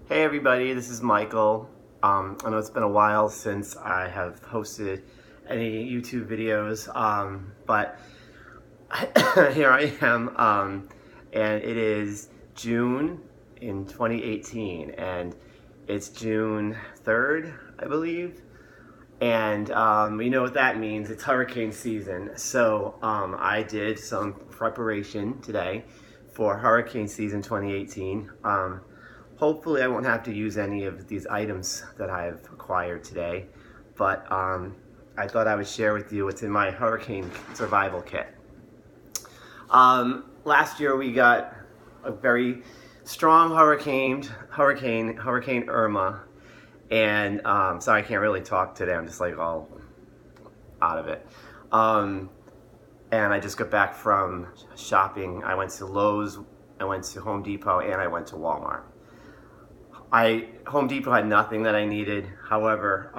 Hey everybody, this is Michael. I know it's been a while since I have posted any YouTube videos, but here I am, and it is June in 2018, and it's June 3rd, I believe, and you know what that means. It's hurricane season, so I did some preparation today for hurricane season 2018. Hopefully I won't have to use any of these items that I've acquired today, but I thought I would share with you what's in my hurricane survival kit. Last year we got a very strong hurricane Irma, and sorry I can't really talk today, I'm just like all out of it. And I just got back from shopping. I went to Lowe's, I went to Home Depot, and I went to Walmart. Home Depot had nothing that I needed. However,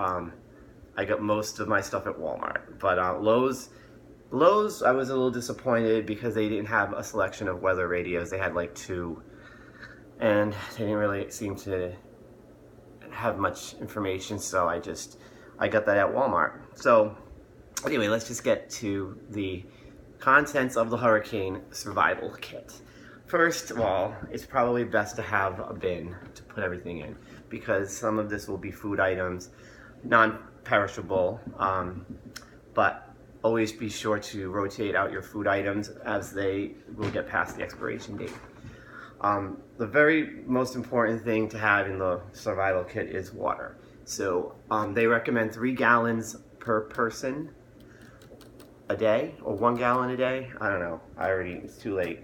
I got most of my stuff at Walmart. But Lowe's, I was a little disappointed because they didn't have a selection of weather radios. They had like 2, and they didn't really seem to have much information. So I got that at Walmart. So anyway, let's just get to the contents of the hurricane survival kit. First of all, it's probably best to have a bin to put everything in, because some of this will be food items, non-perishable, but always be sure to rotate out your food items as they will get past the expiration date. The very most important thing to have in the survival kit is water. So they recommend 3 gallons per person a day, or 1 gallon a day. I don't know, it's too late.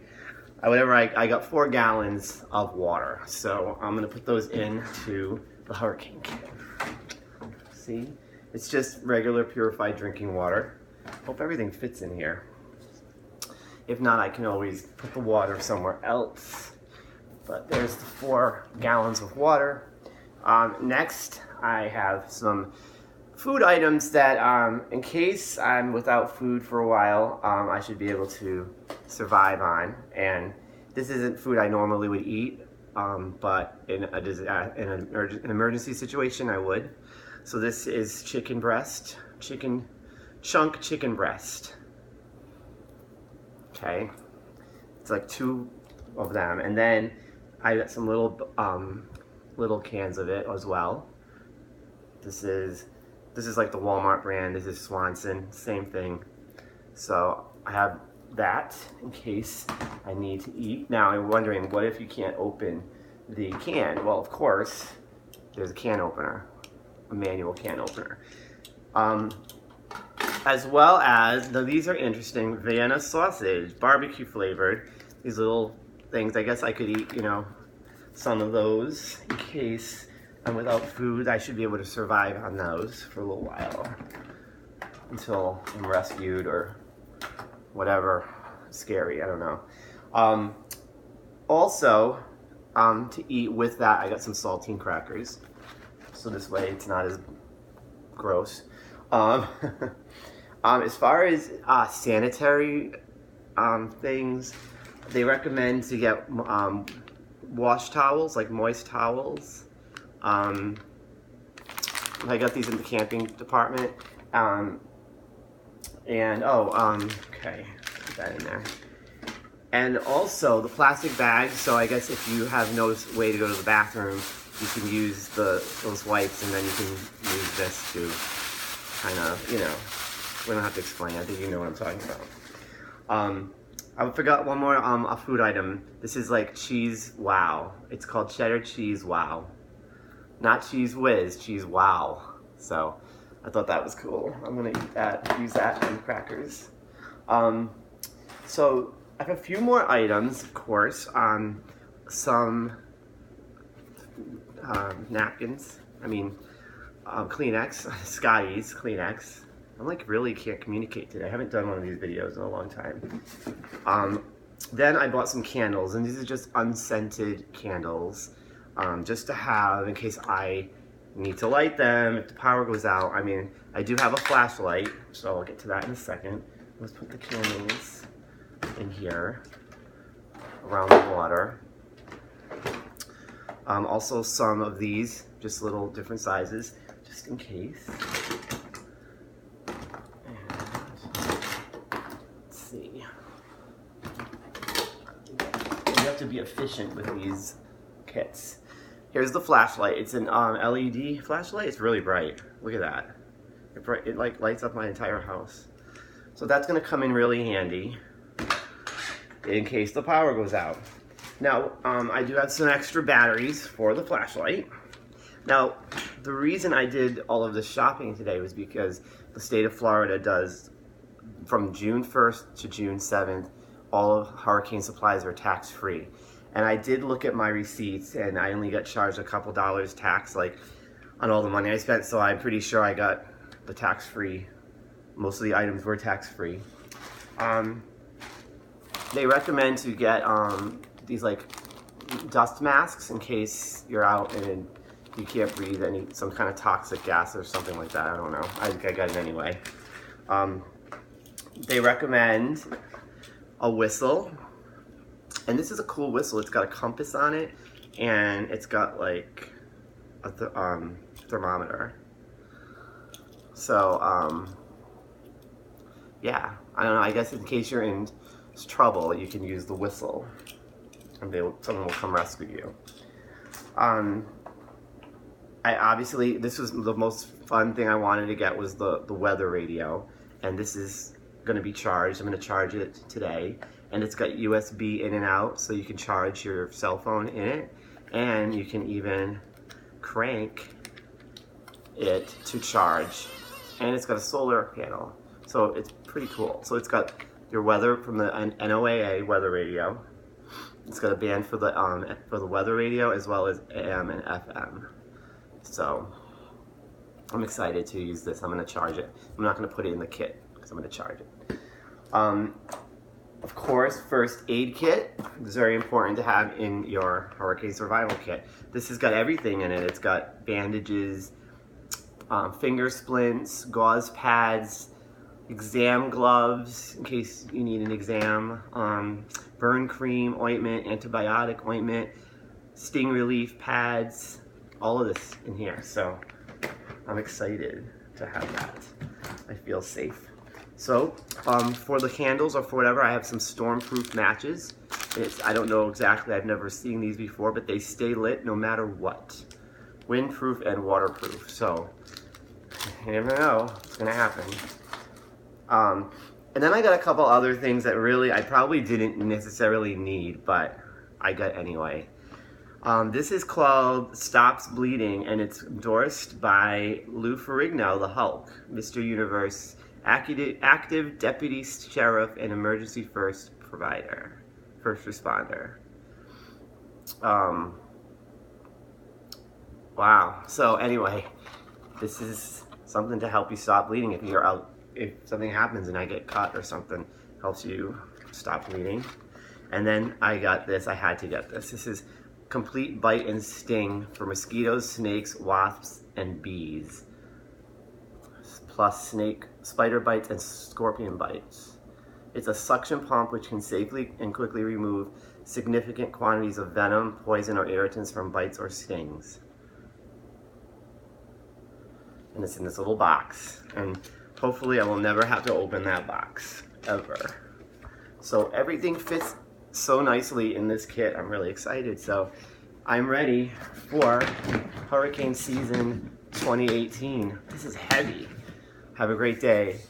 I got 4 gallons of water, so I'm gonna put those into the hurricane kit. See, it's just regular purified drinking water. Hope everything fits in here. If not, I can always put the water somewhere else. But there's the 4 gallons of water. Next, I have some food items that, in case I'm without food for a while, I should be able to survive on. And this isn't food I normally would eat, but in an emergency situation, I would. So this is chicken breast, chunk chicken breast. Okay, it's like 2 of them, and then I got some little cans of it as well. This is like the Walmart brand. This is Swanson, same thing. So I have that in case I need to eat. Now I'm wondering, what if you can't open the can? Well, of course, there's a can opener, a manual can opener. As well as, now these are interesting, Vienna sausage, barbecue flavored. These little things, I guess I could eat, some of those in case I'm without food. I should be able to survive on those for a little while until I'm rescued or whatever scary, I don't know. Also, to eat with that, I got some saltine crackers, so this way it's not as gross. As far as sanitary things, they recommend to get wash towels, like moist towels. I got these in the camping department. Okay, put that in there. And also the plastic bags, so I guess if you have no way to go to the bathroom, you can use those wipes, and then you can use this to kind of, we don't have to explain, I think you know what I'm talking about. I forgot one more a food item. This is like cheese wow. It's called cheddar cheese wow. Not cheese whiz, cheese wow. So I thought that was cool. I'm gonna eat that, use that on crackers. So I have a few more items, of course. Some napkins. Kleenex, Scotty's Kleenex. I'm like really can't communicate today. I haven't done one of these videos in a long time. Then I bought some candles, and these are just unscented candles, just to have in case I need to light them if the power goes out. I do have a flashlight, so I'll get to that in a second. Let's put the candles in here around the water. Also some of these, just little different sizes, just in case. Let's see. You have to be efficient with these kits. Here's the flashlight. It's an LED flashlight. It's really bright. Look at that. It like lights up my entire house. So that's going to come in really handy in case the power goes out. Now, I do have some extra batteries for the flashlight. Now, the reason I did all of this shopping today was because the state of Florida does, from June 1st to June 7th, all of hurricane supplies are tax-free. And I did look at my receipts, and I only got charged a couple dollars tax, like, on all the money I spent, so I'm pretty sure I got the tax-free. Most of the items were tax-free. They recommend to get these like dust masks in case you're out and you can't breathe some kind of toxic gas or something like that. I don't know. I think I got it anyway. They recommend a whistle, and this is a cool whistle. It's got a compass on it, and it's got like a thermometer. So yeah, I don't know. I guess in case you're in trouble, you can use the whistle, and someone will come rescue you. I obviously, this was the most fun thing I wanted to get, was the weather radio, and this is going to be charged. I'm going to charge it today, and it's got USB in and out, so you can charge your cell phone in it, and you can even crank it to charge, and it's got a solar panel, so it's pretty cool. So it's got your weather from the NOAA weather radio. It's got a band for the weather radio, as well as AM and FM. So I'm excited to use this. I'm going to charge it. I'm not going to put it in the kit because I'm going to charge it. Of course, first aid kit is very important to have in your hurricane survival kit. This has got everything in it. It's got bandages, finger splints, gauze pads, exam gloves in case you need an exam, burn cream, ointment, antibiotic ointment, sting relief pads, all of this in here. So I'm excited to have that. I feel safe. So for the candles or for whatever, I have some storm-proof matches. I don't know exactly, I've never seen these before, but they stay lit no matter what. Windproof and waterproof. So you never know what's gonna happen. And then I got a couple other things that really I probably didn't necessarily need, but I got anyway. This is called Stops Bleeding, and it's endorsed by Lou Ferrigno, the Hulk, Mr. Universe, active deputy sheriff and emergency first responder. Wow. So anyway, this is something to help you stop bleeding if you're out. If something happens and I get cut or something, helps you stop bleeding. And then I got this. I had to get this. This is Complete Bite and Sting for mosquitoes, snakes, wasps, and bees. Plus snake, spider bites, and scorpion bites. It's a suction pump which can safely and quickly remove significant quantities of venom, poison, or irritants from bites or stings. And it's in this little box. And hopefully I will never have to open that box, ever. So everything fits so nicely in this kit. I'm really excited. So I'm ready for hurricane season 2018. This is heavy. Have a great day.